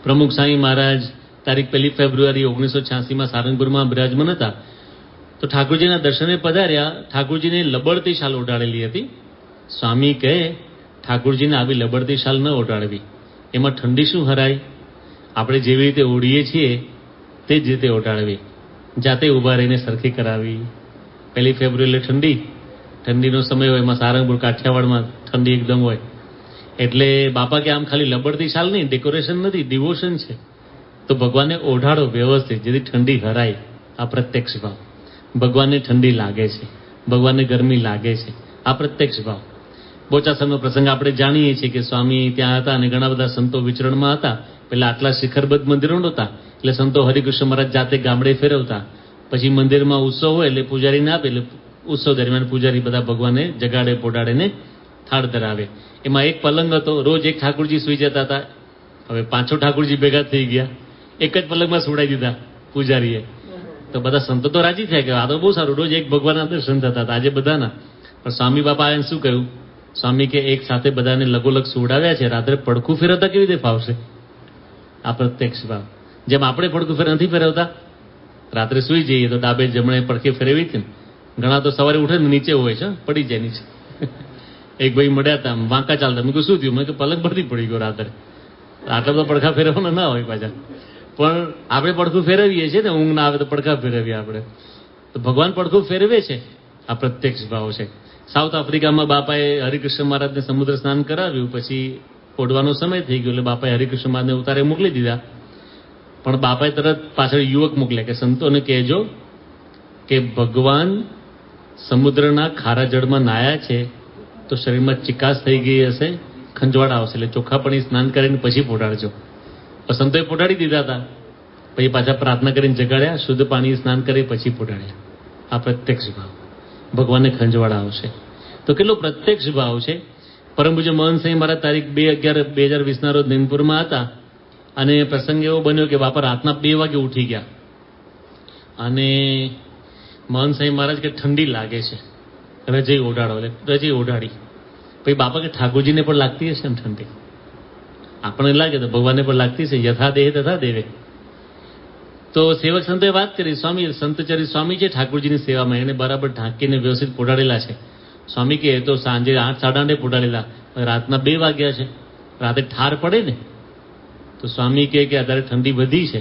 પ્રમુખ સ્વામી મહારાજ તારીખ 1 ફેબ્રુઆરી 1986 સારંગપુરમાં બિરાજમાન હતા. તો ઠાકોરજીના દર્શને પધાર્યા. ઠાકોરજીને લબડતી શાલ ઓઢાડેલી હતી. સ્વામી કહે, ઠાકોરજીને આવી લબડતી શાલ ન ઓઢાડવી, એમાં ઠંડી શું હરાય? આપણે જેવી રીતે ઓઢીએ છીએ તે જ રીતે ઓઢાડવી, જાતે ઊભા રહીને સરખી કરાવી. 1 ફેબ્રુઆરી એટલે ઠંડીનો સમય હોય, એમાં સારંગપુર કાઠિયાવાડમાં ઠંડી એકદમ હોય. એટલે બાપા કે આમ ખાલી લબડતી શાલ નહીં, ડેકોરેશન નથી, ડિવોશન છે. તો ભગવાનને ઓઢાડો વ્યવસ્થિત, જેથી ઠંડી હરાય. આ પ્રત્યક્ષ ભાવ. ભગવાનને ઠંડી લાગે છે, ભગવાનને ગરમી લાગે છે, આ પ્રત્યક્ષ ભાવ. બોચાસણનો પ્રસંગ આપણે જાણીએ છીએ કે સ્વામી ત્યાં હતા અને ઘણા બધા સંતો વિચરણમાં હતા. પેલા આટલા શિખરબદ્ધ મંદિરો નહોતા, એટલે સંતો હરિકૃષ્ણ મહારાજ જાતે ગામડે ફેરવતા. પછી મંદિરમાં ઉત્સવ હોય એટલે પૂજારીને આપે, એટલે ઉત્સવ દરમિયાન પૂજારી બધા ભગવાનને જગાડે પોડાડે થાળ ધરાવે. એમાં એક પલંગ હતો, રોજ એક ઠાકોરજી સુઈ જતા હતા. હવે 5 ઠાકોરજી ભેગા થઈ ગયા, એક જ પલંગમાં સુવડાવી દીધા પૂજારીએ. તો બધા સંતો તો રાજી થયા કે આ તો બહુ સારું, રોજ એક ભગવાનના દર્શન થતા હતા, આજે બધાના. પણ સ્વામી બાપા એને શું કહ્યું? સ્વામી કે એક સાથે બધાને લગોલગ સુવડાવ્યા છે, રાત્રે પડખું ફેરવતા કેવી રીતે ફાવશે? આ પ્રત્યક્ષ ભાવ. જેમ આપણે પડખું નથી ફેરવતા, રાત્રે સુઈ જઈએ તો ડાબે જમણે પડખે ફેરવી હતી ને. ઘણા તો સવારે ઉઠે ને નીચે હોય છે, પડી જાય નીચે. એક ભાઈ મળ્યા હતા, વાંકા ચાલતા. મેં કહ્યું શું થયું? મેં કે પલંગ પરથી પડી ગયો રાત્રે. આટલા બધા પડખા ફેરવવાના ના હોય પાછા. પણ આપણે પડખું ફેરવીએ છીએ ને, ઊંઘ ના આવે તો પડખા ફેરવીએ આપણે. તો ભગવાન પડખું ફેરવે છે. આ પ્રત્યક્ષ ભાવ છે. સાઉથ આફ્રિકામાં બાપાએ હરિકૃષ્ણ મહારાજને સમુદ્ર સ્નાન કરાવ્યું. પછી ઓઢવાનો સમય થઈ ગયો એટલે બાપાએ હરિકૃષ્ણ મહારાજને ઉતારે મોકલી દીધા. પણ બાપાએ તરત પાછળ યુવક મોકલ્યા કે સંતોને કહેજો કે ભગવાન સમુદ્રના ખારા જળમાં નાયા છે તો શરીરમાં ચિકાસ થઈ ગઈ હશે, ખંજવાળ આવશે, એટલે ચોખ્ખા પાણી સ્નાન કરીને પછી પોઢાડજો. સંતોએ પોઢાડી દીધા હતા. પછી પાછા પ્રાર્થના કરીને જગાડ્યા, શુદ્ધ પાણી સ્નાન કરી પછી પોઢાડ્યા. આ પ્રત્યક્ષ ભાવ. ભગવાનને ખંજવાળ આવશે. તો કેટલો પ્રત્યક્ષ ભાવ છે. પરમ પૂજ્ય મહંત સ્વામી મહારાજ તારીખ 2/11/2020 રોજ નિંદપુરમાં હતા. અને પ્રસંગ એવો બન્યો કે બાપા રાતના 2 વાગે ઉઠી ગયા. અને મહંત સ્વામી મહારાજ કે ઠંડી લાગે છે, રજઈ ઓઢાડો. એટલે રજઈ ઓઢાડી. પછી બાપા કે ઠાકોરજીને પણ લાગતી હશે ને ઠંડી? આપણને લાગે તો ભગવાનને પણ લાગતી છે. યથા દેહ તથા દેવે. તો સેવક સંતોએ વાત કરી, સ્વામી સંતચરી સ્વામી છે ઠાકોરજીની સેવામાં, એને બરાબર ઢાંકીને વ્યવસ્થિત પોઢાડેલા છે. સ્વામી કે એ તો સાંજે 8-8:30 પોઢાડેલા, રાતના 2 વાગ્યા છે, રાતે ઠાર પડે ને. તો સ્વામી કે અત્યારે ઠંડી વધી છે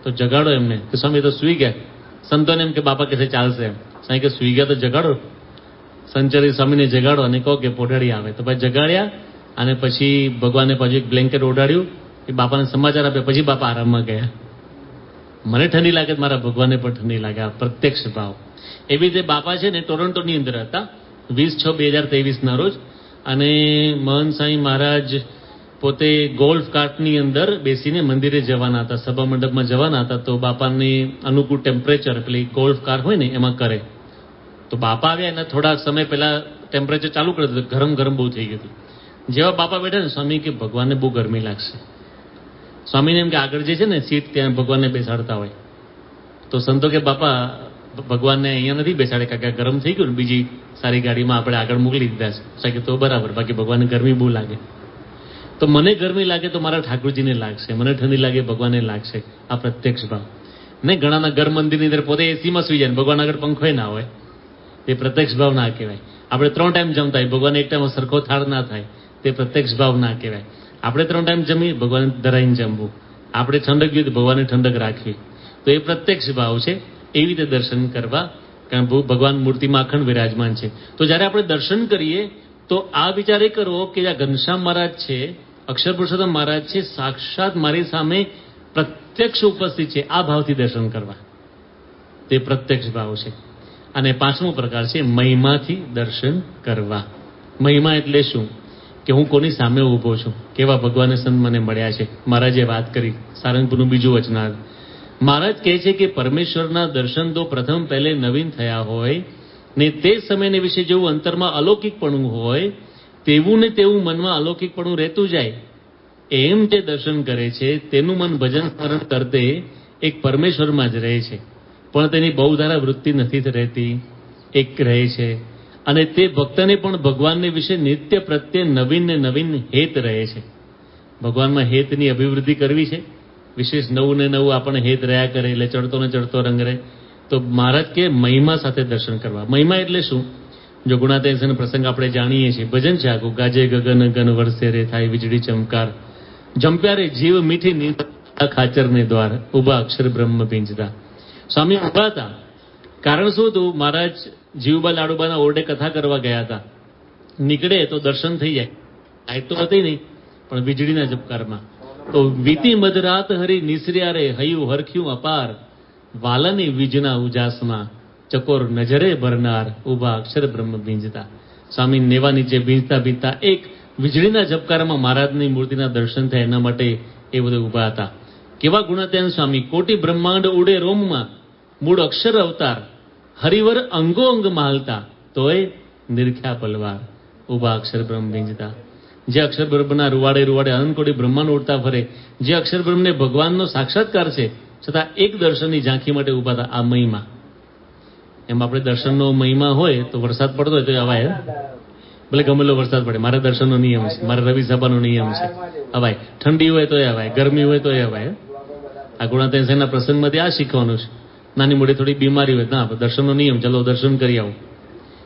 તો જગાડો એમને. તો સ્વામી તો સુઈ ગયા. સંતોને એમ કે બાપા કહે ચાલશે એમ. સ્વામી કે સુઈ ગયા તો જગાડો. સંચરી સ્વામીને જગાડો અને કહો કે પોઢાડી આવે. તો પછી જગાડ્યા અને પછી ભગવાનને પછી એક બ્લેન્કેટ ઓઢાડ્યું. એ બાપાને સમાચાર આપ્યા. પછી બાપા આરામમાં ગયા. મને ઠંડી લાગે, મારા ભગવાનને પણ ઠંડી લાગે. આ પ્રત્યક્ષ ભાવ. એવી રીતે બાપા છે ને ટોરન્ટોની અંદર હતા 20/6/2023 રોજ. અને મહંત સ્વામી મહારાજ પોતે ગોલ્ફ કાર્ટની અંદર બેસીને મંદિરે જવાના હતા, સભા મંડપમાં જવાના હતા. તો બાપાની અનુકૂળ ટેમ્પરેચર પેલી ગોલ્ફ કાર હોય ને એમાં કરે. તો બાપા આવ્યા એના થોડા સમય પહેલા ટેમ્પરેચર ચાલુ કરી દીધું, ગરમ ગરમ બહુ થઈ ગયું. જેવા બાપા બેઠા ને સ્વામી કે ભગવાનને બહુ ગરમી લાગશે. સ્વામીને એમ કે આગળ જે છે ને સીટ ત્યાં ભગવાનને બેસાડતા હોય. તો સંતો કે બાપા ભગવાનને અહીંયા નથી બેસાડે કારણ કે ગરમ થઈ ગયું ને, બીજી સારી ગાડીમાં આપણે આગળ મોકલી દીધા છે. કે તો બરાબર, બાકી ભગવાનને ગરમી બહુ લાગે. તો મને ગરમી લાગે તો મારા ઠાકોરજીને લાગશે, મને ઠંડી લાગે ભગવાનને લાગશે. આ પ્રત્યક્ષ ભાવ. નહીં ઘણાના ઘર મંદિરની અંદર પોતે એસીમાં સુઈ જાય, ભગવાન આગળ પંખો ના હોય. એ પ્રત્યક્ષ ભાવ ના કહેવાય. આપણે 3 ટાઈમ જમતા હોય, ભગવાન એક ટાઈમ સરખો થાળ ના થાય, તે પ્રત્યક્ષ ભાવ ના કહેવાય. આપણે 3 ટાઈમ જમીએ, ભગવાન ધરાઈને જમવું. આપણે ઠંડક જોઈએ તો ભગવાનને ઠંડક રાખવી. તો એ પ્રત્યક્ષ ભાવ છે. એવી રીતે દર્શન કરવા, કારણ ભગવાન મૂર્તિમાં અખંડ વિરાજમાન છે. તો જ્યારે આપણે દર્શન કરીએ તો આ વિચાર એ કરવો કે આ ઘનશ્યામ મહારાજ છે, અક્ષર પુરુષોત્તમ મહારાજ છે, સાક્ષાત મારી સામે પ્રત્યક્ષ ઉપસ્થિત છે. આ ભાવથી દર્શન કરવા, તે પ્રત્યક્ષ ભાવ છે. અને 5મો પ્રકાર છે મહિમાથી દર્શન કરવા. મહિમા એટલે શું? કે હું કોની સામે ઊભો છું, કેવા ભગવાન સંત મને મળ્યા છે. મહારાજે વાત કરી સારંગપુરનું બીજું વચનાર્થ. મહારાજ કહે છે કે પરમેશ્વરના દર્શન તો પ્રથમ પહેલે નવીન થયા હોય ને તે સમયને વિશે જેવું અંતરમાં અલૌકિકપણું હોય તેવું ને તેવું મનમાં અલૌકિકપણું રહેતું જાય. એમ તે દર્શન કરે છે તેનું મન ભજન સ્મરણ કરતે એક પરમેશ્વરમાં જ રહે છે, પણ તેની બહુધારા વૃત્તિ નથી રહેતી, એક રહે છે. અને તે ભક્તને પણ ભગવાનને વિશે નિત્ય પ્રત્યે નવીન ને નવીન હેત રહે છે. ભગવાનમાં હેતની અભિવૃદ્ધિ કરવી છે, વિશેષ નવું ને નવું આપણને હેત રહ્યા કરે એટલે ચડતો ને ચડતો રંગ રહે, તો મહારાજ કે મહિમા સાથે દર્શન કરવા. મહિમા એટલે શું? જો ગુણાતીતાનો પ્રસંગ આપણે જાણીએ છીએ, ભજન છે આખું, ગાજે ગગન ગન વર્ષે રે થાય વીજળી ચમકાર, જંપ્યા રે જીવ મીઠી નિંદા ખાચર ને દ્વાર, ઉભા અક્ષર બ્રહ્મ ભીંજતા. સ્વામી ઉભા હતા. કારણ શું હતું? મહારાજ જીવબા લાડુબાના ઓરડે કથા કરવા ગયા હતા. નીકળે તો દર્શન થઈ જાય. લાઈટ તો હતી નહીં, પણ વીજળીના ઝબકારમાં. તો વીતી મધરાત હરી નિસર્યા રે હયું હરખ્યું અપાર, વાલાની વીજના ઉજાસમાં ચકોર નજરે ભરનાર, ઉભા અક્ષર બ્રહ્મ ભીંજતા. સ્વામી નેવા નીચે ભીંજતા ભીંજતા એક વીજળીના ઝબકારમાં મહારાજની મૂર્તિના દર્શન થાય એના માટે એ બધે ઉભા હતા. કેવા ગુણાત્યાન સ્વામી! કોટી બ્રહ્માંડ ઉડે રોમમાં, મૂળ અક્ષર અવતાર, હરિવર અંગો અંગ માલતા, તોય નિરખ્યા પલવાર, ઉભા અક્ષર બ્રહ્મ ભીંજતા. જે અક્ષર બ્રહ્મના રૂવાડે રૂવાડે અનંત કોટી બ્રહ્માંડ ઉડતા ફરે, જે અક્ષર બ્રહ્મને ભગવાનનો સાક્ષાત્કાર છે, છતાં એક દર્શનની ઝાંખી માટે ઉભા હતા. આ મહિમા. એમ આપણે દર્શનનો મહિમા હોય તો વરસાદ પડતો હોય તો અવાય, ભલે ગમેલો વરસાદ પડે, મારા દર્શનનો નિયમ છે, મારા રવિ સભાનો નિયમ છે, અવાય. ઠંડી હોય તો અવાય, ગરમી હોય તો અવાય. આ ગુણાતીતાના પ્રસંગમાંથી આ શીખવાનું છે. નાની મોટી થોડી બીમારી હોય ના, દર્શનનો નિયમ, ચલો દર્શન કરી આવો.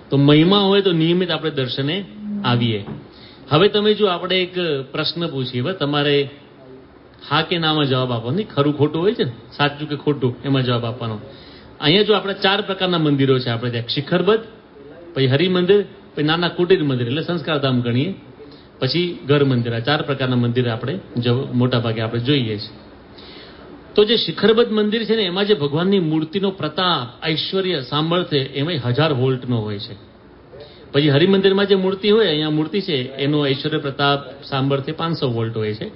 તો મહિમા હોય તો નિયમિત આપણે દર્શને આવીએ. હવે તમે જો આપણે એક પ્રશ્ન પૂછીએ, હવે તમારે હા કે નામાં જવાબ આપવાનો. ખરું ખોટું હોય છે ને, સાચું કે ખોટું એમાં જવાબ આપવાનો. અહીંયા જો આપણે 4 પ્રકારના મંદિરો છે આપણે ત્યાં: શિખરબદ્ધ, પછી હરિમંદિર, પછી નાના કુટીર મંદિર એટલે સંસ્કારધામ ગણીએ, પછી ઘર મંદિર. આ 4 પ્રકારના મંદિર આપણે મોટા ભાગે આપણે જોઈએ છીએ. તો જે શિખરબદ્ધ મંદિર છે ને, એમાં જે ભગવાનની મૂર્તિનો પ્રતાપ, ઐશ્વર્ય, સામર્થ્ય એમાં 1000 વોલ્ટનો હોય છે. પછી હરિમંદિરમાં જે મૂર્તિ હોય, અહીંયા મૂર્તિ છે, એનો ઐશ્વર્ય, પ્રતાપ, સામર્થ્ય 500 વોલ્ટ હોય છે.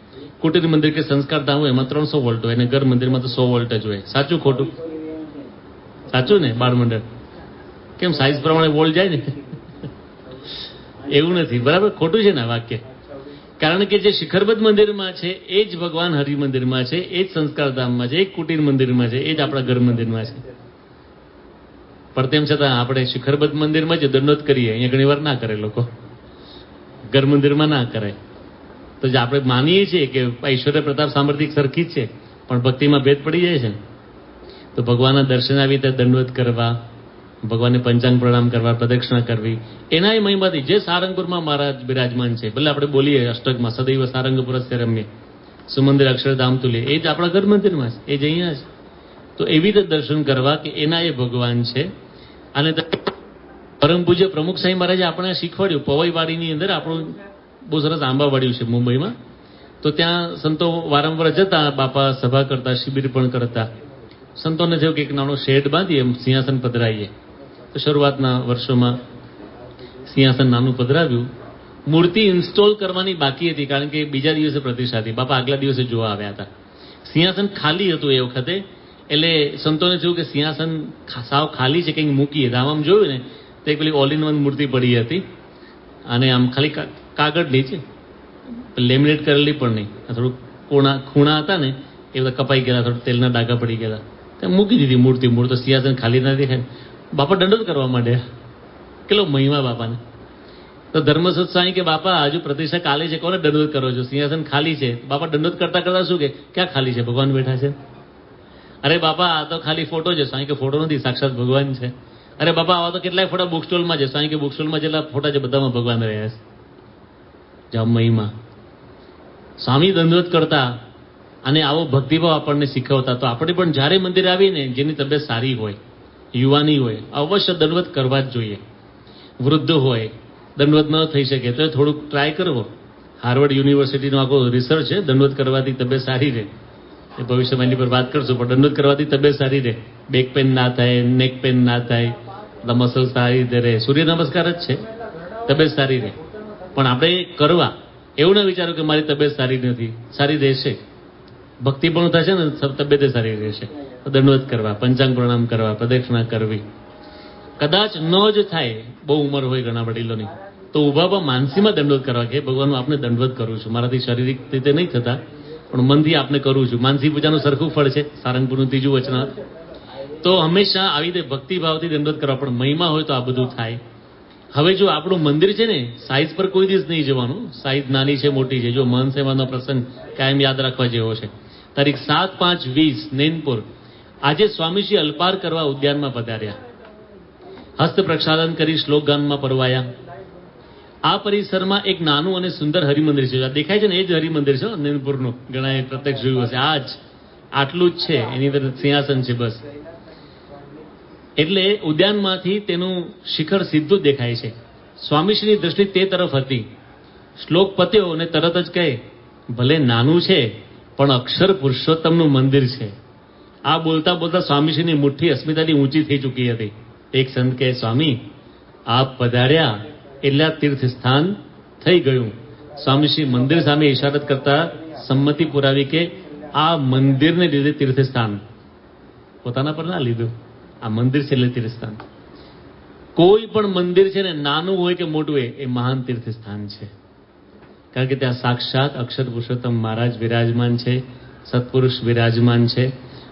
કુટીર મંદિર કે સંસ્કારધામ હોય એમાં 300 વોલ્ટ હોય, અને ઘર મંદિરમાં તો 100 વોલ્ટ જ હોય. સાચું ખોટું? સાચું ને બાળમંડળ? કેમ સાઈઝ પ્રમાણે વોલ્ટ જાય ને? એવું નથી, બરાબર? ખોટું છે ને વાક્ય? કારણ કે જે શિખરબદ્ધ મંદિરમાં છે એ જ ભગવાન હરિમંદિરમાં છે, એ જ સંસ્કારધામમાં છે, એ જ કુટીર મંદિરમાં છે, એ જ આપણા ઘર મંદિરમાં છે. પણ તેમ છતાં આપણે શિખરબદ્ધ મંદિરમાં જ દંડોત કરીએ, અહીંયા ઘણી વાર ના કરે લોકો, ઘર મંદિરમાં ના કરે. તો જે આપણે માનીએ છીએ કે ઐશ્વર્ય, પ્રતાપ, સામર્થ્ય સરખી જ છે, પણ ભક્તિમાં ભેદ પડી જાય છે ને. તો ભગવાનના દર્શન આવી રીતે દંડવત કરવા, ભગવાનને પંચાંગ પ્રણામ કરવા, પ્રદક્ષિણા કરવી, એના એ મહિમાથી જે સારંગપુરમાં મહારાજ બિરાજમાન છે, ભલે આપણે બોલીએ અષ્ટકમાં સદૈવ સારંગપુરસ્ય રમ્ય સુમંદિર અક્ષરધામ તુલ્ય, એ જ આપણા ઘર મંદિરમાં છે, એ જ અહીંયા છે. તો એવી રીતે દર્શન કરવા કે એના એ ભગવાન છે. અને પરમ પૂજ્ય પ્રમુખ સાંઈ મહારાજે આપણે શીખવાડ્યું. પવઈવાડીની અંદર આપણું બહુ સરસ આંબાવાડિયું છે મુંબઈમાં. તો ત્યાં સંતો વારંવાર જતા, બાપા સભા કરતા, શિબિર પણ કરતા. સંતોને થયું કે એક નાનો શેડ બાંધીએ, સિંહાસન પધરાવીએ. તો શરૂઆતના વર્ષોમાં સિંહાસન નાનું પધરાવ્યું. મૂર્તિ ઇન્સ્ટોલ કરવાની બાકી હતી, કારણ કે બીજા દિવસે પ્રતિષ્ઠા હતી. બાપા આગલા દિવસે જોવા આવ્યા હતા. સિંહાસન ખાલી હતું એ વખતે. એટલે સંતોને થયું કે સિંહાસન સાવ ખાલી છે, કંઈક મૂકીએ. આમ જોયું ને તો એક પેલી ઓલ ઇન વન મૂર્તિ પડી હતી, અને આમ ખાલી કાગળની છે, લેમિનેટ કરેલી પણ નહીં. થોડુંક ખૂણા હતા ને એ બધા કપાઈ ગયેલા, થોડું તેલના ડાઘા પડી ગયેલા. ત્યાં મૂકી દીધી મૂર્તિ. તો સિંહાસન ખાલી ના દેખાય. બાપા દંડોત કરવા માંડ્યા. કેટલો મહિમા બાપાને! તો ધર્મસુત સ્વામી કે બાપા હજુ પ્રતિષ્ઠા કાલે છે, કોને દંડોત કરો છો? સિંહાસન ખાલી છે. બાપા દંડોત કરતા કરતા શું કે, ક્યાં ખાલી છે? ભગવાન બેઠા છે. અરે બાપા આ તો ખાલી ફોટો છે. સ્વામી કે ફોટો નથી, સાક્ષાત ભગવાન છે. અરે બાપા આવા તો કેટલાય ફોટા બુક સ્ટોલમાં છે. સ્વામી કે બુક સ્ટોલમાં જેટલા ફોટા છે બધામાં ભગવાન રહ્યા છે. જામ મહિમા. સ્વામી દંડોત કરતા અને આવો ભક્તિભાવ આપણને શીખવતા. તો આપણે પણ જ્યારે મંદિર આવીને, જેની તબિયત સારી હોય, યુવાની હોય, અવશ્ય દંડવત કરવા જ જોઈએ. વૃદ્ધ હોય, દંડવત ન થઈ શકે તો થોડુંક ટ્રાય કરવો. હાર્વર્ડ યુનિવર્સિટીનો આખો રિસર્ચ છે, દંડવત કરવાથી તબિયત સારી રહે. એ ભવિષ્યમાં એની પર વાત કરશું, પણ દંડવત કરવાથી તબિયત સારી રહે. બેક પેન ના થાય, નેક પેન ના થાય, મસલ સારી રીતે રહે. સૂર્ય નમસ્કાર જ છે, તબિયત સારી રહે. પણ આપણે કરવા એવું ના વિચારો કે મારી તબિયત સારી નથી. સારી રહેશે, ભક્તિ પણ થશે ને, તબિયત સારી રહેશે. દંડવત કરવા, પંચાંગ પ્રણામ કરવા, પ્રદક્ષિણા કરવી. કદાચ ન જ થાય, બહુ ઉંમર હોય ઘણા વડીલોની, તો ઉભા માનસીમાં દંડવત કરવા કે ભગવાન આપને દંડવત કરું છું. મારાથી શારીરિક રીતે નહીં થતા, પણ મનથી આપને કરું છું. માનસી પૂજાનું સરખું ફળ છે, સારંગપુરનું 3જું વચનામૃત. તો હંમેશા આવી રીતે ભક્તિભાવથી દંડવત કરવા. પણ મહિમા હોય તો આ બધું થાય. હવે જો આપણું મંદિર છે ને, સાઈઝ પર કોઈ દિવસ નહીં જવાનું, સાઈઝ નાની છે મોટી છે. જો મહંત સેવાનો પ્રસંગ કાયમ યાદ રાખવા જેવો છે. તારીખ 7-5-20 નૈનપુર. આજે સ્વામીશ્રી અલ્પાર કરવા ઉદ્યાનમાં પધાર્યા, હસ્ત પ્રક્ષાલન કરી શ્લોક ગાનમાં પરવાયા. આ પરિસરમાં એક નાનું અને સુંદર હરિમંદિર છે. આ દેખાય છે ને, એ જ હરિમંદિર છે નૈનપુરનું. ઘણા પ્રત્યક્ષ જોયું હશે. આ જ આટલું જ છે, એની અંદર સિંહાસન છે બસ. એટલે ઉદ્યાનમાંથી તેનું શિખર સીધું જ દેખાય છે. સ્વામીશ્રીની દ્રષ્ટિ તે તરફ હતી. શ્લોક પત્યો અને તરત જ કહે, ભલે નાનું છે પણ અક્ષર પુરુષોત્તમનું મંદિર છે. આ બોલતા બોલતા સ્વામીશ્રીની મુઠ્ઠી અસ્મિતાથી ઊંચી થઈ ચૂકી હતી. એક સંત કહે, સ્વામી આપ પધાર્યા એટલે આ તીર્થ સ્થાન થઈ ગયું. સ્વામીશ્રી મંદિર સામે ઇશારત કરતા સંમતિ પુરાવી કે આ મંદિરને લીધે તીર્થસ્થાન, પોતાના પર ના લીધું. આ મંદિર છે એટલે તીર્થસ્થાન. કોઈ પણ મંદિર છે ને, નાનું હોય કે મોટું હોય, એ મહાન તીર્થસ્થાન છે. કારણ કે ત્યાં સાક્ષાત અક્ષર પુરુષોત્તમ મહારાજ વિરાજમાન છે, સત્પુરુષ વિરાજમાન છે.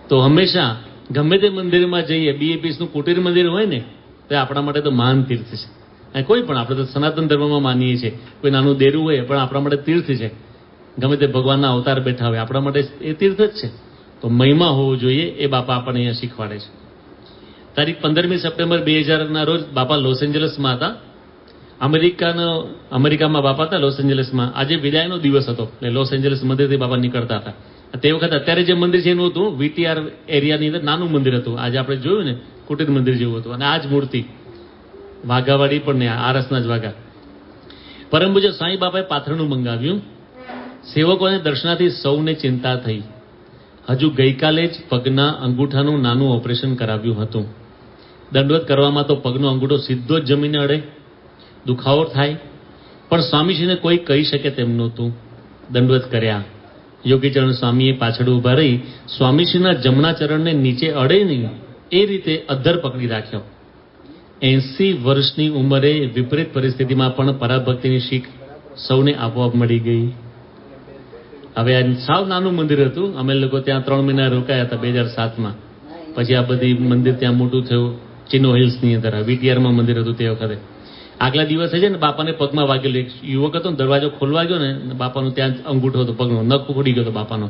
તો હંમેશા ગમે તે મંદિરમાં જઈએ, બીએપીસનું કુટીર મંદિર હોય ને, તો આપણા માટે તો મહાન તીર્થ છે. અને કોઈ પણ, આપણે તો સનાતન ધર્મમાં માનીએ છીએ, કોઈ નાનું દેરું હોય પણ આપણા માટે તીર્થ છે. ગમે તે ભગવાનના અવતાર બેઠા હોય, આપણા માટે એ તીર્થ જ છે. તો મહિમા હોવો જોઈએ, એ બાપા આપણને અહીંયા શીખવાડે છે. તારીખ 15મી સપ્ટેમ્બર 2000 રોજ બાપા લોસ એન્જલસમાં હતા. અમેરિકામાં બાપા હતા, લોસ એન્જલસમાં. આજે વિદાયનો દિવસ હતો, એટલે લોસ એન્જલસ મંદિરથી બાપા નીકળતા હતા. તે વખતે અત્યારે જે મંદિર છે એનું હતું, વીટીઆર એરિયાની અંદર નાનું મંદિર હતું. આજે આપણે જોયું ને, કુટીર મંદિર જેવું હતું. અને આ જ મૂર્તિ વાઘાવાળી પણ નહીં, આરસના જ વાઘા. પરમ પૂજ્ય સાંઈ બાપાએ પાથરણું મંગાવ્યું. સેવકોને દર્શનાથી સૌને ચિંતા થઈ. હજુ ગઈકાલે જ પગના અંગૂઠાનું નાનું ઓપરેશન કરાવ્યું હતું. દંડવત કરવામાં તો પગનો અંગૂઠો સીધો જ જમીને અડે, દુખાવો થાય. પણ સ્વામીજીને કોઈ કહી શકે તેમ નહોતું. દંડવત કર્યા. યોગીચરણ સ્વામીએ પાછળ ઊભા રહી સ્વામીજીના જમણા ચરણને નીચે અડે નહીં એ રીતે અધ્ધર પકડી રાખ્યો. 80 વર્ષની ઉંમરે વિપરીત પરિસ્થિતિમાં પણ પરાભક્તિની શીખ સૌને આપોઆપ મળી ગઈ. હવે આ સાવ નાનું મંદિર હતું. અમે લોકો ત્યાં 3 મહિના રોકાયા હતા 2007માં. પછી આ બધી મંદિર ત્યાં મોટું થયું, ચિનો હિલ્સની અંદર. વીટીઆરમાં મંદિર હતું તે વખતે. આગલા દિવસે છે ને, બાપાને પગમાં વાગેલું. એક યુવક હતો ને, દરવાજો ખોલવા ગયો ને, બાપાનું ત્યાં અંગૂઠો હતો, પગનો નખ ઉખડી ગયો હતો બાપાનો.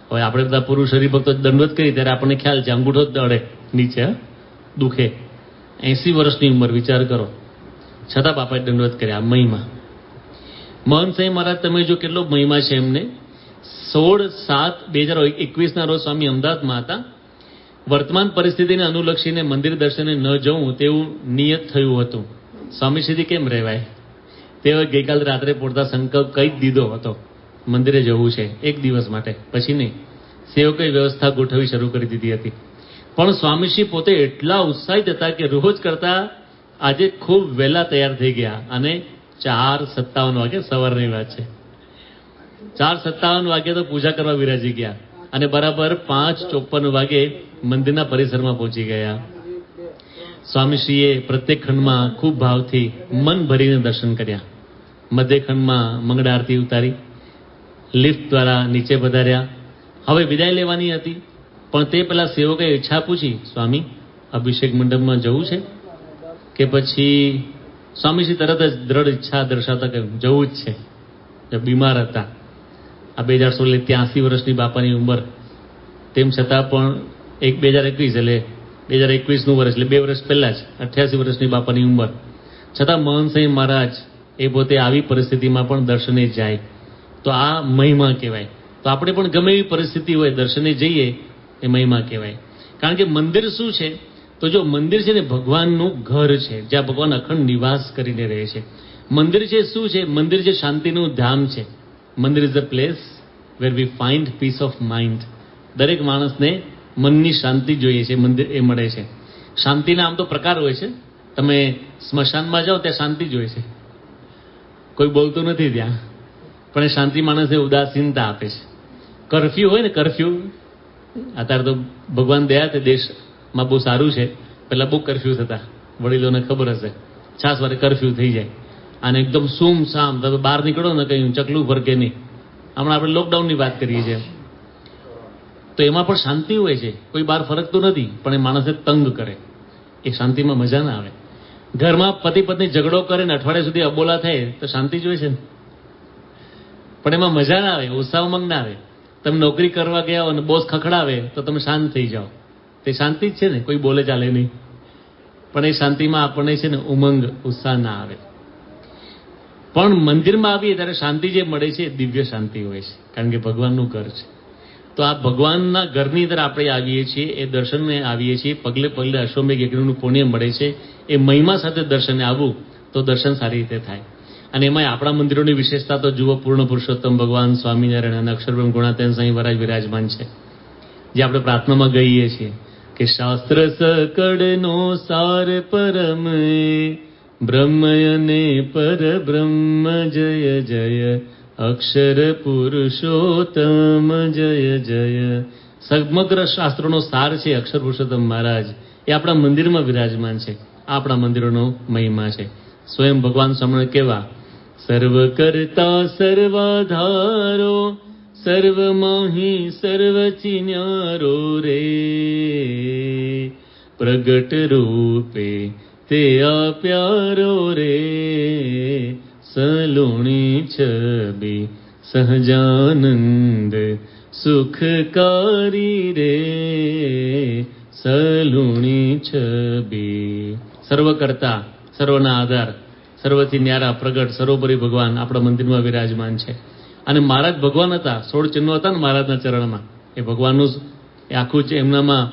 હવે આપણે બધા પુરુષ હરિભક્તો દંડવત કરી ત્યારે આપણને ખ્યાલ છે, અંગૂઠો જ દડે નીચે, દુખે. 80 વર્ષની ઉંમર, વિચાર કરો. છતાં બાપાએ દંડવત કર્યા. મહિમા મહંત સાંઈ મહારાજ, તમે જો કેટલો મહિમા છે એમને. 16/7/2021 રોજ સ્વામી અમદાવાદમાં હતા. વર્તમાન પરિસ્થિતિને અનુલક્ષીને મંદિર દર્શને ન જવું તેવું નિયત થયું હતું. સ્વામીશ્રીથી કેમ રહેવાય? તેઓ ગઈકાલ રાત્રે પૂરતા સંકલ્પ કહી દીધો હતો, મંદિરે જવું છે એક દિવસ માટે, પછી નહીં. સેવકોએ વ્યવસ્થા ગોઠવી શરૂ કરી દીધી હતી. પણ સ્વામીશ્રી પોતે એટલા ઉત્સાહિત હતા કે રોજ કરતા આજે ખૂબ વહેલા તૈયાર થઈ ગયા. અને 4:57 વાગે, સવારની વાત છે, 4:57 વાગે તો પૂજા કરવા વિરાજી ગયા. અને બરાબર 5:54 વાગે મંદિરના પરિસરમાં પહોંચી ગયા. સ્વામીશ્રીએ પ્રત્યેક ખંડમાં ખૂબ ભાવથી મન ભરીને દર્શન કર્યા. મધ્ય ખંડમાં મંગળ આરતી ઉતારી, લિફ્ટ દ્વારા નીચે વધાર્યા. હવે વિદાય લેવાની હતી, પણ તે પહેલા સેવકે ઈચ્છા પૂછી, સ્વામી અભિષેક મંડપમાં જવું છે કે પછી? સ્વામીશ્રી તરત જ દ્રઢ ઈચ્છા દર્શાવતા કહ્યું, જવું જ છે. બીમાર હતા. આ 2016 વર્ષની બાપાની ઉંમર. તેમ છતાં પણ 2021 એટલે 2021નું વર્ષ, એટલે 2 વર્ષ પહેલા જ 88 વર્ષની બાપાની ઉંમર. છતાં મહંત સાંઈ મહારાજ એ પોતે આવી પરિસ્થિતિમાં પણ દર્શને જાય. તો આ મહિમા કહેવાય. તો આપણે પણ ગમે એવી પરિસ્થિતિ હોય, દર્શને જઈએ, એ મહિમા કહેવાય. કારણ કે મંદિર શું છે? તો જો મંદિર છે ને, ભગવાનનું ઘર છે, જ્યાં ભગવાન અખંડ નિવાસ કરીને રહે છે. મંદિર છે શું છે? મંદિર છે શાંતિનું ધામ છે. મંદિર is the place where we find peace of mind. દરેક માણસને મનની શાંતિ જોઈએ છે, મંદિર એ મળે છે. શાંતિના આમ તો પ્રકાર હોય છે. તમે સ્મશાનમાં જાઓ ત્યાં શાંતિ જોઈએ છે, કોઈ બોલતું નથી ત્યાં, પણ એ શાંતિ માણસને ઉદાસીનતા આપે છે. કરફ્યુ હોય ને, કરફ્યુ અત્યારે તો ભગવાન દયા તે દેશમાં બહુ સારું છે. પહેલાં બહુ કરફ્યુ થતા, વડીલોને ખબર હશે. 6 વાગે કરફ્યુ થઈ જાય અને એકદમ સૂમ સામ, તમે બહાર નીકળો ને કંઈ ચકલું ફરકે નહીં. હમણાં આપણે લોકડાઉનની વાત કરીએ છીએ, તો એમાં પણ શાંતિ હોય છે. કોઈ બહાર ફરકતું નથી, પણ એ માણસને તંગ કરે. એ શાંતિમાં મજા ના આવે. ઘરમાં પતિ પત્ની ઝઘડો કરે ને અઠવાડિયા સુધી અબોલા થાય તો શાંતિ જોઈએ છે ને, પણ એમાં મજા ના આવે, ઉત્સાહ ઉમંગ ના આવે. તમે નોકરી કરવા ગયા હો અને બોસ ખખડાવે તો તમે શાંત થઈ જાઓ, તે શાંતિ જ છે ને, કોઈ બોલે ચાલે નહીં. પણ એ શાંતિમાં આપણને છે ને ઉમંગ ઉત્સાહ ના આવે. પણ મંદિરમાં આવીએ ત્યારે શાંતિ જે મળે છે એ દિવ્ય શાંતિ હોય છે, કારણ કે ભગવાનનું ઘર છે. તો આ ભગવાનના ઘરની અંદર આપણે આવીએ છીએ, એ દર્શનને આવીએ છીએ, પગલે પગલે અશ્વમેઘ યજ્ઞનું પુણ્ય મળે છે. એ મહિમા સાથે દર્શને આવવું તો દર્શન સારી રીતે થાય. અને એમાં આપણા મંદિરોની વિશેષતા તો જુઓ, પૂર્ણ પુરુષોત્તમ ભગવાન સ્વામિનારાયણ અને અક્ષરબ્રહ્મ ગુણાતીતાનંદ સ્વામી મહારાજ વિરાજમાન છે, જે આપણે પ્રાર્થનામાં ગઈએ છીએ કે શાસ્ત્ર સકળનો સાર પરમ બ્રહ્મયને પર બ્રહ્મ જય જય અક્ષર પુરુષોત્તમ જય જય. સમગ્ર શાસ્ત્રોનો સાર છે અક્ષર પુરુષોત્તમ મહારાજ, એ આપણા મંદિરમાં વિરાજમાન છે. આપણા મંદિરોનો મહિમા છે. સ્વયં ભગવાન સ્વામી કેવા, સર્વ કરતા સર્વાધારો સર્વમાહી સર્વચિન્યારો રે પ્રગટ રૂપે તે આપ્યારો રે સલુણી છબી સહજાનંદ સુખકારી રે સલુણી છબી. સર્વ કરતા, સર્વના આધાર, સર્વથી ન્યારા પ્રગટ સર્વોપરી ભગવાન આપણા મંદિરમાં વિરાજમાન છે. અને મહારાજ ભગવાન હતા, 16 ચિહ્નો હતા ને મહારાજના ચરણમાં. એ ભગવાનનું એ આખું છે, એમનામાં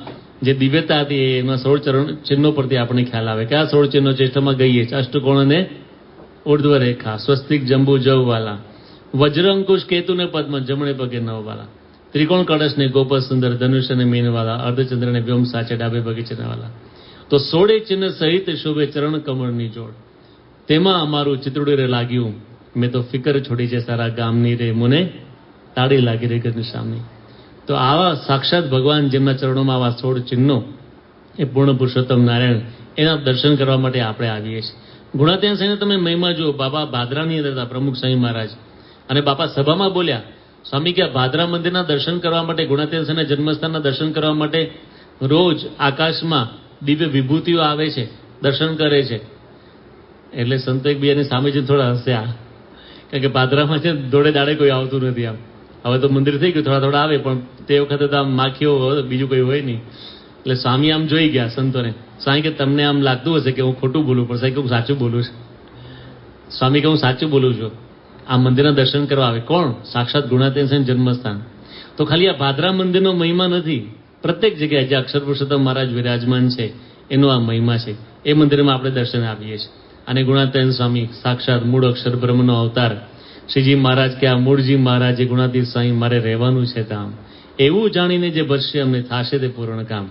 જે દિવ્યતા હતી એમાં 16 ચિહ્નો પરથી આપણને ખ્યાલ આવે કે આ 16 ચિહ્નો ચેષ્ટામાં ગઈએ છે. અષ્ટકોણ અને ઉર્ધ્વ રેખા, સ્વસ્તિક જંબુ જવવાલા, વજ્ર અંકુશ કેતુ ને પદ્મ જમણે પગે નવવાલા, ત્રિકોણ કળશ ને ગોપ સુંદર ધનુષ અને મીનવાલા, અર્ધચંદ્ર ને વ્યોમ સાચે ડાબે પગે ચિહ્નવાલા. તો 16 ચિહ્ન સહિત શોભે ચરણ કમળની જોડ. તેમાં અમારું ચિત્રુડી રે લાગ્યું, મેં તો ફિકર છોડી છે સારા ગામની રે, મુને તાળી લાગી રે ઘરની સામની. તો આવા સાક્ષાત ભગવાન જેમના ચરણોમાં આવા 16 ચિહ્નો, એ પૂર્ણ પુરુષોત્તમ નારાયણ, એના દર્શન કરવા માટે આપણે આવીએ છીએ. ગુણાતીતાનંદ સ્વામીને તમે મહિમા જુઓ. બાપા ભાદરાની અંદર હતા, પ્રમુખ સ્વામી મહારાજ, અને બાપા સભામાં બોલ્યા, સ્વામી કે ભાદરા મંદિરના દર્શન કરવા માટે, ગુણાતીતાનંદ સ્વામીના જન્મસ્થાનના દર્શન કરવા માટે રોજ આકાશમાં દિવ્ય વિભૂતિઓ આવે છે, દર્શન કરે છે. એટલે સંતો એકબીજાની સામે જઈને થોડા હસ્યા, કારણ કે ભાદરામાં છે દોડે દાડે કોઈ આવતું નથી. આમ હવે તો મંદિર થઈ ગયું, થોડા આવે, પણ તે વખતે તો આમ માખીઓ બીજું કોઈ હોય નહીં. એટલે સ્વામી આમ જોઈ ગયા સંતોને. સ્વામી કે તમને આમ લાગતું હશે કે હું ખોટું બોલું, પણ સાહેબ કે હું સાચું બોલું છું. સ્વામી કે હું સાચું બોલું છું. આ મંદિરના દર્શન કરવા આવે કોણ? સાક્ષાત ગુણાતીતાનંદ જન્મસ્થાન. તો ખાલી આ ભાદરા મંદિરનો મહિમા નથી, પ્રત્યેક જગ્યાએ જે અક્ષર પુરુષોત્તમ મહારાજ વિરાજમાન છે એનો આ મહિમા છે. એ મંદિરમાં આપણે દર્શન આવીએ છીએ. અને ગુણાતીતાનંદ સ્વામી સાક્ષાત મૂળ અક્ષર બ્રહ્મનો અવતાર, શ્રીજી મહારાજ કે આ મૂળજી મહારાજ ગુણાતીત સ્વામી મારે રહેવાનું છે ધામ, એવું જાણીને જે ભરશે અમને થાશે તે પૂર્ણ કામ.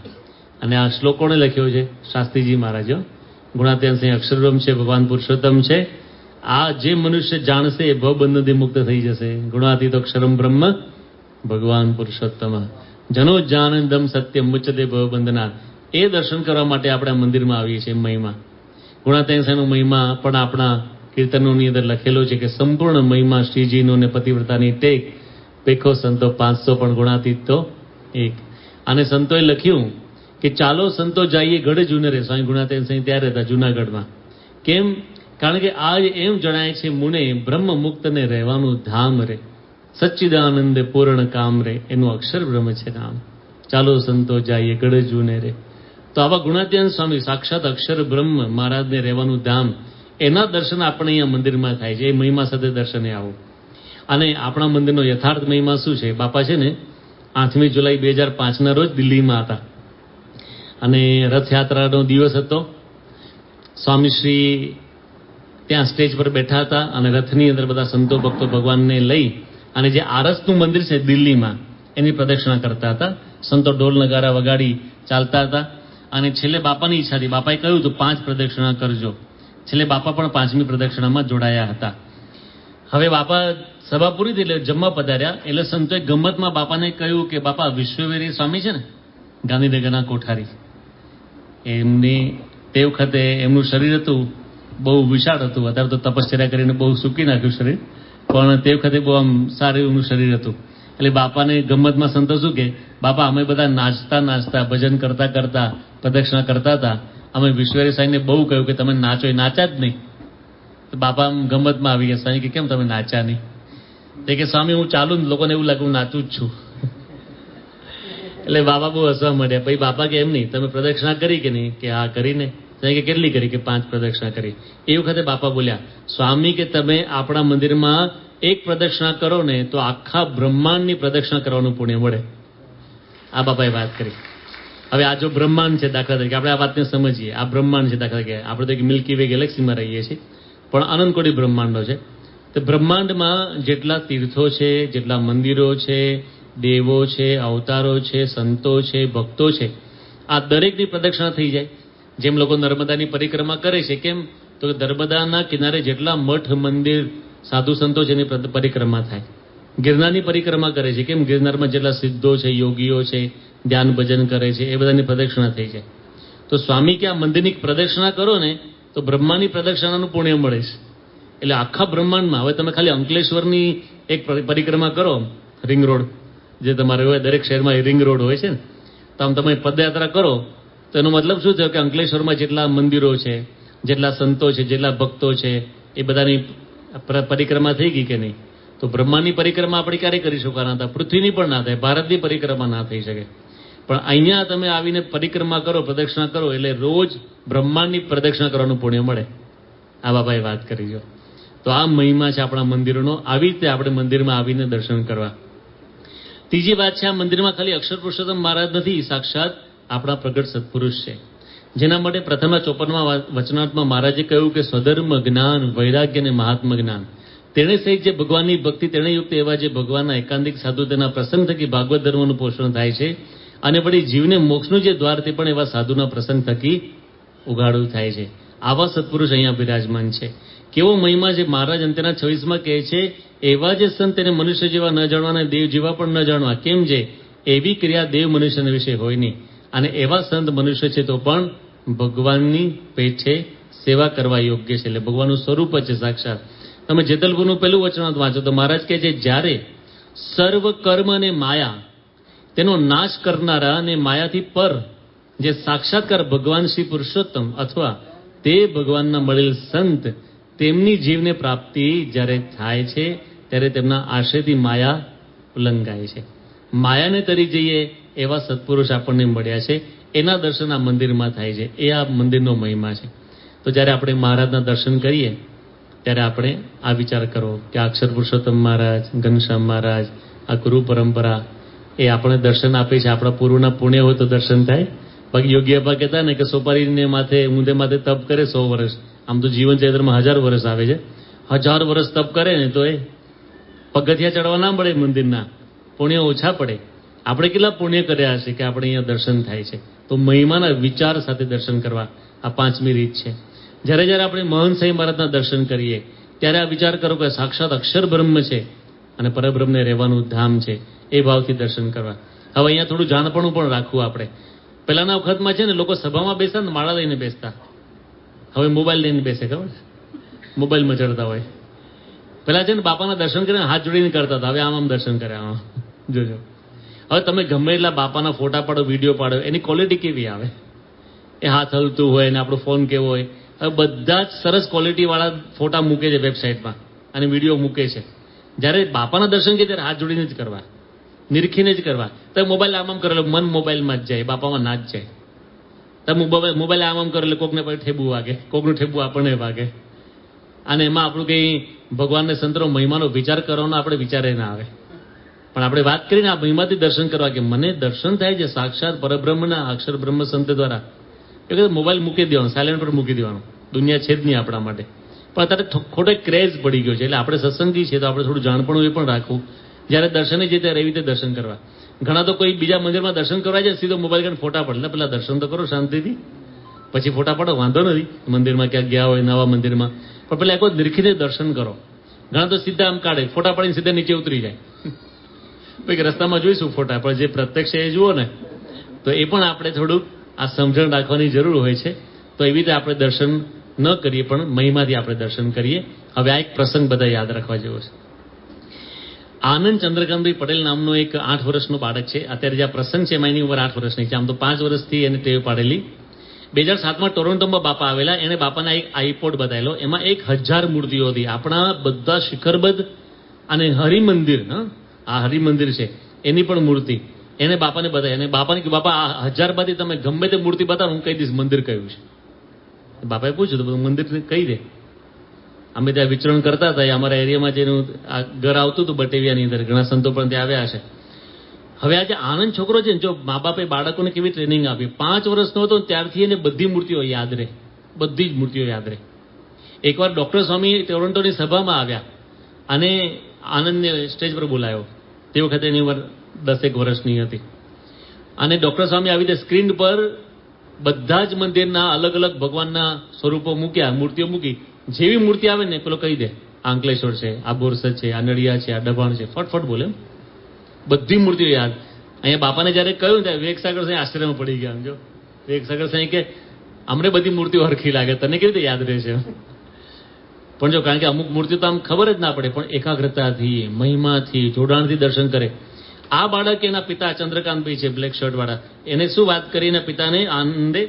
અને આ શ્લોક કોણે લખ્યો છે? શાસ્ત્રીજી મહારાજ. ગુણાતીતાનંદ સ્વામી અક્ષરબ્રહ્મ છે, ભગવાન પુરુષોત્તમ છે. આ જે મનુષ્ય જાણશે એ ભવબંધનથી મુક્ત થઈ જશે. ગુણાતીત અક્ષરમ બ્રહ્મ ભગવાન પુરુષોત્તમ જનો જાનંદમ સત્યમ મુચ્યતે ભવબંધના. એ દર્શન કરવા માટે આપણે આ મંદિરમાં આવીએ છીએ. મહિમા ગુણાતીતાનંદ સ્વામીનો મહિમા પણ આપણા કીર્તનોની અંદર લખેલો છે કે સંપૂર્ણ મહિમા શ્રીજીનો ને પતિવ્રતાની ટેક, પેખો સંતો 500 પણ ગુણાતીત તો એક. અને સંતોએ લખ્યું કે ચાલો સંતો જઈએ ગઢ જૂને રે. સ્વામી ગુણાતીતાનંદ સ્વામી ત્યારે હતા જૂનાગઢમાં. કેમ? કારણ કે આજ એમ જણાય છે મુને બ્રહ્મ મુક્ત ને રહેવાનું ધામ રે, સચ્ચિદાનંદ પૂર્ણ કામ રે, એનું અક્ષર બ્રહ્મ છે નામ. ચાલો સંતો જઈએ ગઢ જૂને રે. તો આવા ગુણાતીતાનંદ સ્વામી સાક્ષાત અક્ષર બ્રહ્મ મહારાજને રહેવાનું ધામ, એના દર્શન આપણે અહીંયા મંદિરમાં થાય છે. એ મહિમા સાથે દર્શને આવો. અને આપણા મંદિરનો યથાર્થ મહિમા શું છે? બાપા છે ને 8મી જુલાઈ 2005ના રોજ દિલ્હીમાં હતા અને રથયાત્રાનો દિવસ હતો. સ્વામીશ્રી ત્યાં સ્ટેજ પર બેઠા હતા અને રથની અંદર બધા સંતો ભક્તો ભગવાનને લઈ અને જે આરસનું મંદિર છે દિલ્હીમાં એની પ્રદક્ષિણા કરતા હતા. સંતો ઢોલ નગારા વગાડી ચાલતા હતા. અને છેલ્લે બાપાની ઈચ્છા હતી, બાપાએ કહ્યું હતું 5 પ્રદક્ષિણા કરજો. છેલ્લે બાપા પણ 5મી પ્રદક્ષિણામાં જોડાયા હતા. હવે બાપા સભા પૂરી થઈ એટલે જમવા પધાર્યા. એટલે સંતોએ ગમ્મતમાં બાપાને કહ્યું કે બાપા વિશ્વવેરી સ્વામી છે ને ગાંધીનગરના કોઠારી, એમની તે વખતે એમનું શરીર હતું બહુ વિશાળ હતું. અત્યારે તો તપશ્ચર્યા કરીને બહુ સૂકી નાખ્યું શરીર, પણ તે વખતે બહુ આમ સારું એમનું શરીર હતું. એટલે બાપાને ગમ્મતમાં સંતો શું કે બાપા અમે બધા નાચતા નાચતા ભજન કરતા કરતા પ્રદક્ષિણા કરતા હતા અમે વિશ્વેશ્વર સાંઈને બહુ કહ્યું કે તમે નાચો, એ નાચ્યા જ નહીં. તો બાપા આમ ગમતમાં આવી ગયા. સાંઈ કે કેમ તમે નાચ્યા નહીં? તે કે સ્વામી હું ચાલુ ને લોકોને એવું લાગે હું નાચું જ છું. એટલે બાબા બહુ હસવા માંડ્યા. પછી બાપા કે એમ નહીં, તમે પ્રદક્ષિણા કરી કે નહીં? કે હા કરીને. કે કેટલી કરી? કે 5 પ્રદક્ષિણા કરી. એ વખતે બાપા બોલ્યા, સ્વામી કે તમે આપણા મંદિરમાં એક પ્રદક્ષિણા કરો ને તો આખા બ્રહ્માંડની પ્રદક્ષિણા કરવાનું પુણ્ય મળે. આ બાપાએ વાત કરી. હવે આ જો બ્રહ્માંડ છે, દાખલા તરીકે આપણે આ વાતને સમજીએ, આ બ્રહ્માંડ છે દાખલા તરીકે, આપણે તો મિલ્કી વે ગેલેક્સીમાં રહીએ છીએ, પણ અનંતકોટી બ્રહ્માંડો છે. તો બ્રહ્માંડમાં જેટલા તીર્થો છે, જેટલા મંદિરો છે, દેવો છે, અવતારો છે, સંતો છે, ભક્તો છે, આ દરેકની પ્રદક્ષિણા થઈ જાય. જેમ લોકો નર્મદાની પરિક્રમા કરે છે, કેમ તો નર્મદાના કિનારે જેટલા મઠ, મંદિર, સાધુ સંતો છે એની પરિક્રમા થાય. ગિરનારની પરિક્રમા કરે છે, કેમ ગિરનારમાં જેટલા સિદ્ધો છે, યોગીઓ છે, ધ્યાન ભજન કરે છે, એ બધાની પ્રદક્ષિણા થઈ જાય. તો સ્વામી કે આ મંદિરની પ્રદક્ષિણા કરો ને તો બ્રહ્માની પ્રદક્ષિણાનું પુણ્ય મળે છે. એટલે આખા બ્રહ્માંડમાં, હવે તમે ખાલી અંકલેશ્વરની એક પરિક્રમા કરો, રિંગ રોડ જે તમારે હોય, દરેક શહેરમાં રિંગ રોડ હોય છે ને, તો આમ તમે પદયાત્રા કરો તો એનો મતલબ શું થયો કે અંકલેશ્વરમાં જેટલા મંદિરો છે, જેટલા સંતો છે, જેટલા ભક્તો છે, એ બધાની પરિક્રમા થઈ ગઈ કે નહીં? તો બ્રહ્માંડની પરિક્રમા આપણે ક્યારે કરી શકવાના હતા? પૃથ્વીની પણ ના થાય, ભારતની પરિક્રમા ના થઈ શકે. પણ અહીંયા તમે આવીને પરિક્રમા કરો, પ્રદક્ષિણા કરો, એટલે રોજ બ્રહ્માંડની પ્રદક્ષિણા કરવાનું પુણ્ય મળે. આ બાબાએ વાત કરી જો. તો આ મહિમા છે આપણા મંદિરોનો. આવી રીતે આપણે મંદિરમાં આવીને દર્શન કરવા. ત્રીજી વાત છે, આ મંદિરમાં ખાલી અક્ષર પુરુષોત્તમ મહારાજ નથી, સાક્ષાત આપણા પ્રગટ સત્પુરુષ છે. જેના માટે પ્રથમના 54માં વચનાર્થમાં મહારાજે કહ્યું કે સ્વધર્મ જ્ઞાન, વૈરાગ્ય અને મહાત્મ જ્ઞાન, તેણે સહિત જે ભગવાનની ભક્તિ, તેણે યુક્ત એવા જે ભગવાનના એકાંતિક સાધુ, તેના પ્રસંગ થકી ભાગવત ધર્મનું પોષણ થાય છે. અને વળી જીવને મોક્ષનું જે દ્વાર તે પણ એવા સાધુના પ્રસંગ થકી ઉઘાડું થાય છે. આવા સત્પુરુષ અહીંયા બિરાજમાન છે. કેવો મહિમા છે! મહારાજ અંતના 26માં કહે છે, એવા જે સંત તેને મનુષ્ય જેવા ન જાણવાના, દેવ જેવા પણ ન જાણવા. કેમ છે? એવી ક્રિયા દેવ મનુષ્યના વિશે હોય નહીં. અને એવા સંત મનુષ્ય છે તો પણ ભગવાનની પેઠે સેવા કરવા યોગ્ય છે. એટલે ભગવાનનું સ્વરૂપ જ છે સાક્ષાત. તમે જેતલપુરનું પહેલું વચનાંત વાંચો તો મહારાજ કહે છે, જ્યારે સર્વ કર્મ અને માયા તેનો નાશ કરનારા અને માયાથી પર જે સાક્ષાત્કાર ભગવાન શ્રી પુરુષોત્તમ અથવા તે ભગવાનના મળેલ સંત, તેમની જીવને પ્રાપ્તિ જ્યારે થાય છે ત્યારે તેમના આશ્રયથી માયા ઉલ્લંઘાય છે. માયાને તરી જઈએ એવા સત્પુરુષ આપણને મળ્યા છે. એના દર્શન આ મંદિરમાં થાય છે. એ આ મંદિરનો મહિમા છે. તો જ્યારે આપણે મહારાજના દર્શન કરીએ ત્યારે આપણે આ વિચાર કરો કે અક્ષર પુરુષોત્તમ મહારાજ, ઘનશ્યામ મહારાજ, આ ગુરુ પરંપરા એ આપણે દર્શન આપે છે. આપણા પૂર્વના પુણ્ય હોય તો દર્શન થાય. બાકી યોગી અપા કહેતા ને કે સોપારીને માથે, ઊંધે માથે તપ કરે 100 વર્ષ. આમ તો જીવન ચૈત્રમાં 1000 વર્ષ આવે છે. 1000 વર્ષ તપ કરે ને તો એ પગથિયા ચડવા ના મળે, મંદિરના પુણ્ય ઓછા પડે. આપણે કેટલા પુણ્ય કર્યા હશે કે આપણે અહીંયા દર્શન થાય છે. તો મહિમાના વિચાર સાથે દર્શન કરવા આ 5મી રીત છે. જ્યારે જ્યારે આપણે મહંત સાંઈ મહારાજના દર્શન કરીએ ત્યારે આ વિચાર કરો કે સાક્ષાત અક્ષર બ્રહ્મ છે અને પરબ્રહ્મને રહેવાનું ધામ છે. એ ભાવથી દર્શન કરવા. હવે અહીંયા થોડું જાણપણું પણ રાખવું આપણે. પહેલાના વખતમાં છે ને લોકો સભામાં બેસતા ને માળા લઈને બેસતા. હવે મોબાઈલ લઈને બેસે, ખબર? મોબાઈલમાં ચડતા હોય. પેલા છે ને બાપાના દર્શન કરીને હાથ જોડીને કરતા હતા. હવે આમ દર્શન કરે. આમ જોજો. હવે તમે ગમે એટલા બાપાના ફોટા પાડો, વિડીયો પાડો, એની ક્વોલિટી કેવી આવે? એ હાથ હલતું હોય ને આપણો ફોન કેવો હોય. હવે બધા જ સરસ ક્વોલિટીવાળા ફોટા મૂકે છે વેબસાઇટમાં અને વિડીયો મૂકે છે. જ્યારે બાપાના દર્શન કરીએ ત્યારે હાથ જોડીને જ કરવા, નિરખીને જ કરવા. તો મોબાઈલ આમ કરેલો મન મોબાઈલમાં જ જાય, બાપામાં ના જ જાય. તમે મોબાઈલ આમ કરેલો કોકને પછી ઠેબુ વાગે, કોકનું ઠેબુ આપણને વાગે. અને એમાં આપણું કંઈ ભગવાનને સંતનો મહિમાનો વિચાર કરવાનો આપણે વિચારે ના આવે. પણ આપણે વાત કરીને આ મહિમાથી દર્શન કરવા કે મને દર્શન થાય છે સાક્ષાત પરબ્રહ્મના અક્ષર બ્રહ્મ સંત દ્વારા. એ કહે મોબાઈલ મૂકી દેવાનો, સાયલેન્ટ પર મૂકી દેવાનો. દુનિયા છે જ નહીં આપણા માટે. પણ અત્યારે ખોટો ક્રેઝ પડી ગયો છે. એટલે આપણે સત્સંગી છીએ તો આપણે થોડું જાણપણું એ પણ રાખવું. જ્યારે દર્શને જઈએ ત્યારે એવી રીતે દર્શન કરવા. ઘણા તો કોઈ બીજા મંદિરમાં દર્શન કરવા જાય સીધો મોબાઈલ કરીને ફોટા પડે. પેલા દર્શન તો કરો શાંતિથી, પછી ફોટા પાડો, વાંધો નથી. મંદિરમાં ક્યાંક ગયા હોય, નવા મંદિરમાં, પણ પેલા એક વખત નિરખીને દર્શન કરો. ઘણા તો સીધા આમ કાઢે, ફોટા પાડીને સીધા નીચે ઉતરી જાય. ભાઈ રસ્તામાં જોઈશું ફોટા, પણ જે પ્રત્યક્ષ એ જુઓ ને તો એ પણ આપણે થોડુંક આ સમજણ રાખવાની જરૂર હોય છે. તો એવી રીતે આપણે દર્શન ન કરીએ પણ મહિમાથી આપણે દર્શન કરીએ. હવે આ એક પ્રસંગ બધા યાદ રાખવા જેવો છે. આનંદ ચંદ્રકાંતભાઈ પટેલ નામનો એક 8 વર્ષનો બાળક છે. અત્યારે જે આ પ્રસંગ છે એમાં એની ઉંમર 8 વર્ષની છે. આમ તો 5 વર્ષથી એને ટેવ પાડેલી. 2007માં ટોરોન્ટોમાં બાપા આવેલા. એને બાપાના એક આઈપોડ બતાવેલો, એમાં 1000 મૂર્તિઓ હતી. આપણા બધા શિખરબદ્ધ અને હરિમંદિર, આ હરિમંદિર છે એની પણ મૂર્તિ એને બાપાને બતાવી. અને બાપાને કે બાપા આ 1000 માંથી તમે ગમે તે મૂર્તિ બતાવો, હું કહી દઈશ મંદિર કયું છે. બાપાએ પૂછ્યું તો મંદિર કહી દે. અમે ત્યાં વિચરણ કરતા હતા, અમારા એરિયામાં જેનું આ ઘર આવતું હતું બટેવિયાની અંદર, ઘણા સંતો પણ ત્યાં આવ્યા છે. હવે આજે આનંદ છોકરો છે ને, જો મા બાપે બાળકોને કેવી ટ્રેનિંગ આપી, 5 વર્ષનો હતો ત્યારથી એને બધી મૂર્તિઓ યાદ રહે, બધી જ મૂર્તિઓ યાદ રહે. એકવાર ડોક્ટર સ્વામી ટોરોન્ટોની સભામાં આવ્યા અને આનંદને સ્ટેજ પર બોલાયો. તે વખતે એની ઉંમર 10 વર્ષની હતી. અને ડોક્ટર સ્વામી આવી રીતે સ્ક્રીન પર બધા જ મંદિરના અલગ અલગ ભગવાનના સ્વરૂપો મૂક્યા, મૂર્તિઓ મૂકી. જેવી મૂર્તિ આવે ને પેલો કહી દે, આંકલેશ્વર છે, આ બોરસદ છે, આ નડિયા છે, આ ડભાણ છે, ફટફટ બોલે. બધી મૂર્તિઓ યાદ. અહીંયા બાપાને જયારે કહ્યું ત્યારે વિવેકસાગર સાંઈ આશ્ચર્યમાં પડી ગયા. સમજો, વિવેકસાગર સાંઈ કે અમને બધી મૂર્તિઓ હરખી લાગે, તને કેવી રીતે યાદ રહેશે? પણ જો કારણ કે અમુક મૂર્તિઓ તો આમ ખબર જ ના પડે, પણ એકાગ્રતાથી, મહિમાથી, જોડાણથી દર્શન કરે. આ બાળક એના પિતા ચંદ્રકાંતભાઈ છે, બ્લેક શર્ટ વાળા, એને શું વાત કરી એના પિતાને આનંદે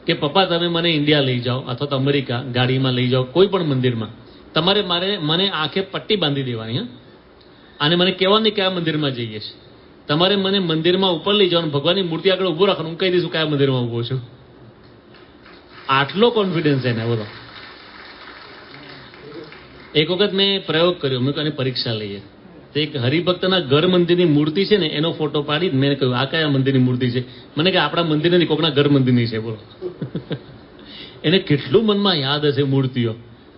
કે પપ્પા તમે મને ઇન્ડિયા લઈ જાઓ અથવા તો અમેરિકા ગાડીમાં લઈ જાઓ, કોઈ પણ મંદિરમાં તમારે મને આંખે પટ્ટી બાંધી દેવાની, અને મને કહેવાનું કયા મંદિરમાં જઈએ છે. તમારે મને મંદિરમાં ઉપર લઈ જવાનું, ભગવાનની મૂર્તિ આગળ ઉભો રાખવાનું, હું કહી દઈશું કયા મંદિરમાં ઉભો છું. આટલો કોન્ફિડન્સ એને, બોલો. એક વખત મેં પ્રયોગ કર્યો, મેં કહ્યું પરીક્ષા લઈએ. તો એક હરિભક્તના ઘર મંદિરની મૂર્તિ છે ને એનો ફોટો પાડી મેં કહ્યું આ કયા મંદિરની મૂર્તિ છે? મને કે આપણા મંદિર નથી, કોકના ઘર મંદિરની છે. બોલો, એને કેટલું મનમાં યાદ હશે મૂર્તિઓ.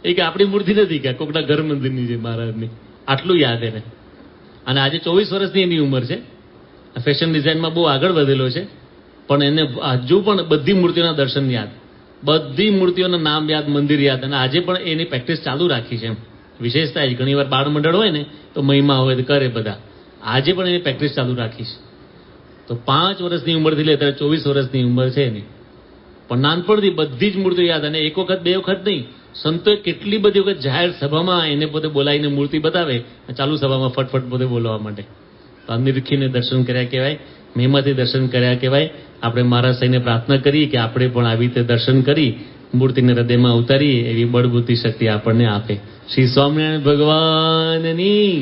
એ કે આપણી મૂર્તિ નથી, કે કોકના ઘર મંદિરની છે મહારાજની. આટલું યાદ એને. અને આજે 24 વર્ષની એની ઉંમર છે. ફેશન ડિઝાઇનમાં બહુ આગળ વધેલો છે, પણ એને હજુ પણ બધી મૂર્તિઓના દર્શન યાદ, બધી મૂર્તિઓના નામ યાદ, મંદિર યાદ. અને આજે પણ એની પ્રેક્ટિસ ચાલુ રાખી છે. એમ વિશેષતા જ ઘણી વાર બાળ મંડળ હોય ને તો મહિમા હોય તો કરે બધા. આજે પણ એની પ્રેક્ટિસ ચાલુ રાખીશ. તો 5 વર્ષની ઉંમરથી લે ત્યારે 24 વર્ષની ઉંમર છે એની, પણ નાનપણથી બધી જ મૂર્તિઓ યાદ. અને એક વખત બે વખત નહીં, સંતોએ કેટલી બધી વખત જાહેર સભામાં એને પોતે બોલાવીને મૂર્તિ બતાવે, ચાલુ સભામાં ફટફટ પોતે બોલવા માટે. તો નિરીખીને દર્શન કર્યા કહેવાય, મહિમાથી દર્શન કર્યા કહેવાય. આપણે મહારાજ સાંઈને પ્રાર્થના કરીએ કે આપણે પણ આવી રીતે દર્શન કરી મૂર્તિને હૃદયમાં ઉતારીએ, એવી બળબુદ્ધિ શક્તિ આપણને આપે. શ્રી સ્વામિનારાયણ ભગવાનની